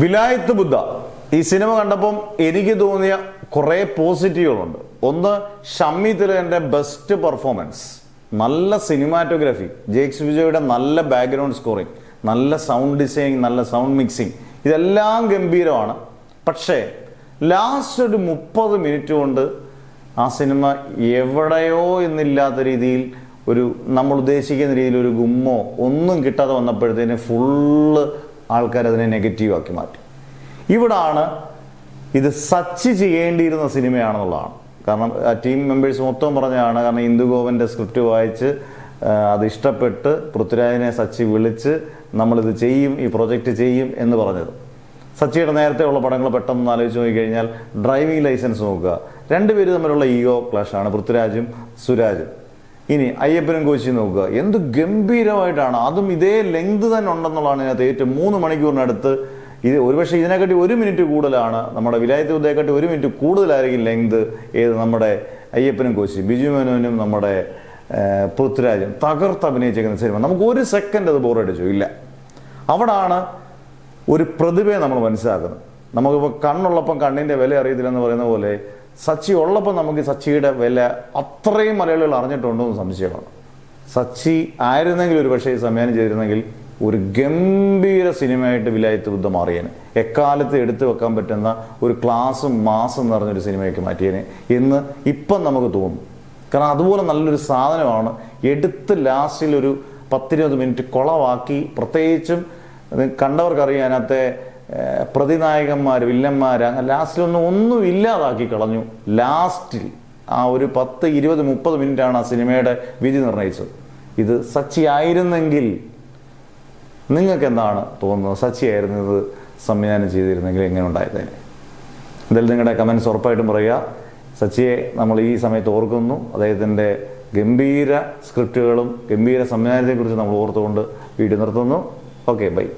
വിലായത്ത് ബുദ്ധ ഈ സിനിമ കണ്ടപ്പം എനിക്ക് തോന്നിയ കുറേ പോസിറ്റീവുകളുണ്ട്. ഒന്ന്, ഷമ്മി തിലകന്റെ ബെസ്റ്റ് പെർഫോമൻസ്, നല്ല സിനിമാറ്റോഗ്രാഫി, ജേക്സ് വിജയുടെ നല്ല ബാക്ക്ഗ്രൗണ്ട് സ്കോറിങ്, നല്ല സൗണ്ട് ഡിസൈനിങ്, നല്ല സൗണ്ട് മിക്സിങ്, ഇതെല്ലാം ഗംഭീരമാണ്. പക്ഷേ ലാസ്റ്റ് ഒരു 30 മിനിറ്റ് കൊണ്ട് ആ സിനിമ എവിടെയോ എന്നില്ലാത്ത രീതിയിൽ ഒരു നമ്മൾ ഉദ്ദേശിക്കുന്ന രീതിയിൽ ഒരു ഗുമ്മോ ഒന്നും കിട്ടാതെ വന്നപ്പോഴത്തേന് ഫുള്ള് ആൾക്കാർ അതിനെ നെഗറ്റീവ് ആക്കി മാറ്റി. ഇവിടാണ് ഇത് സച്ച് ചെയ്യേണ്ടിയിരുന്ന സിനിമയാണെന്നുള്ളതാണ്. കാരണം ടീം മെമ്പേഴ്സ് മൊത്തം പറഞ്ഞതാണ്. കാരണം ഇന്ദുഗോപൻ്റെ സ്ക്രിപ്റ്റ് വായിച്ച് അത് ഇഷ്ടപ്പെട്ട് പൃഥ്വിരാജിനെ സച്ചി വിളിച്ച് നമ്മളിത് ചെയ്യും, ഈ പ്രൊജക്റ്റ് ചെയ്യും എന്ന് പറഞ്ഞത്. സച്ചിയുടെ നേരത്തെ ഉള്ള പടങ്ങൾ പെട്ടെന്ന് ആലോചിച്ച് നോക്കിക്കഴിഞ്ഞാൽ ഡ്രൈവിംഗ് ലൈസൻസ് നോക്കുക, രണ്ടുപേരും തമ്മിലുള്ള ഈഗോ ക്ലാഷാണ്, പൃഥ്വിരാജും സുരാജും. ഇനി അയ്യപ്പനും കോച്ചിയും നോക്കുക, എന്ത് ഗംഭീരമായിട്ടാണ്, അതും ഇതേ ലെങ്ത് തന്നെ ഉണ്ടെന്നുള്ളതാണ് ഇതിനകത്ത് ഏറ്റവും. 3 മണിക്കൂറിനടുത്ത് ഇത് ഒരുപക്ഷെ ഇതിനെക്കാട്ടി 1 മിനിറ്റ് കൂടുതലാണ്, നമ്മുടെ വിലായത്ത് ബുദ്ധയെക്കാട്ടി 1 മിനിറ്റ് കൂടുതലായിരിക്കും ലെങ്ത് ഏത് നമ്മുടെ അയ്യപ്പനും കോച്ചിയും. ബിജു മേനോനും നമ്മുടെ പൃഥ്വിരാജും തകർത്ത് അഭിനയിച്ചേക്കുന്ന സിനിമ. നമുക്ക് 1 സെക്കൻഡ് അത് ബോറടിച്ചു ഇല്ല. അവിടാണ് ഒരു പ്രതിഭയെ നമ്മൾ മനസ്സിലാക്കുന്നത്. നമുക്കിപ്പോൾ കണ്ണുള്ളപ്പം കണ്ണിൻ്റെ വില അറിയത്തില്ലെന്ന് പറയുന്ന പോലെ സച്ചി ഉള്ളപ്പോൾ നമുക്ക് സച്ചിയുടെ വില അത്രയും മലയാളികൾ അറിഞ്ഞിട്ടുണ്ടോ എന്ന് സംശയമാണ്. സച്ചി ആയിരുന്നെങ്കിൽ ഒരു പക്ഷേ സംവിധാനം ചെയ്തിരുന്നെങ്കിൽ ഒരു ഗംഭീര സിനിമയായിട്ട് വിലായത്ത് ബുദ്ധ മാറിയേനെ. എക്കാലത്ത് എടുത്തു വെക്കാൻ പറ്റുന്ന ഒരു ക്ലാസും മാസം നിറഞ്ഞൊരു സിനിമയൊക്കെ മാറ്റിയേനെ എന്ന് ഇപ്പം നമുക്ക് തോന്നും. കാരണം അതുപോലെ നല്ലൊരു സാധനമാണ്. എടുത്ത് ലാസ്റ്റിൽ ഒരു 10-20 മിനിറ്റ് കുളവാക്കി, പ്രത്യേകിച്ചും കണ്ടവർക്കറിയാം അതിനകത്തെ പ്രതിനായകന്മാർ, വില്ലന്മാർ ലാസ്റ്റിലൊന്നും ഇല്ലാതാക്കി കളഞ്ഞു. ലാസ്റ്റിൽ ആ ഒരു 10, 20, 30 മിനിറ്റാണ് ആ സിനിമയുടെ വിധി നിർണയിച്ചത്. ഇത് സച്ചി ആയിരുന്നെങ്കിൽ നിങ്ങൾക്ക് എന്താണ് തോന്നുന്നത്? സച്ചി ആയിരുന്നത് സംവിധാനം ചെയ്തിരുന്നെങ്കിൽ എങ്ങനെ ഉണ്ടായതേനെ? എന്തായാലും നിങ്ങളുടെ കമൻസ് ഉറപ്പായിട്ടും പറയുക. സച്ചിയെ നമ്മൾ ഈ സമയത്ത് ഓർക്കുന്നു. അദ്ദേഹത്തിൻ്റെ ഗംഭീര സ്ക്രിപ്റ്റുകളും ഗംഭീര സംവിധാനത്തെക്കുറിച്ച് നമ്മൾ ഓർത്തുകൊണ്ട് വീഡിയോ നിർത്തുന്നു. Okay, by.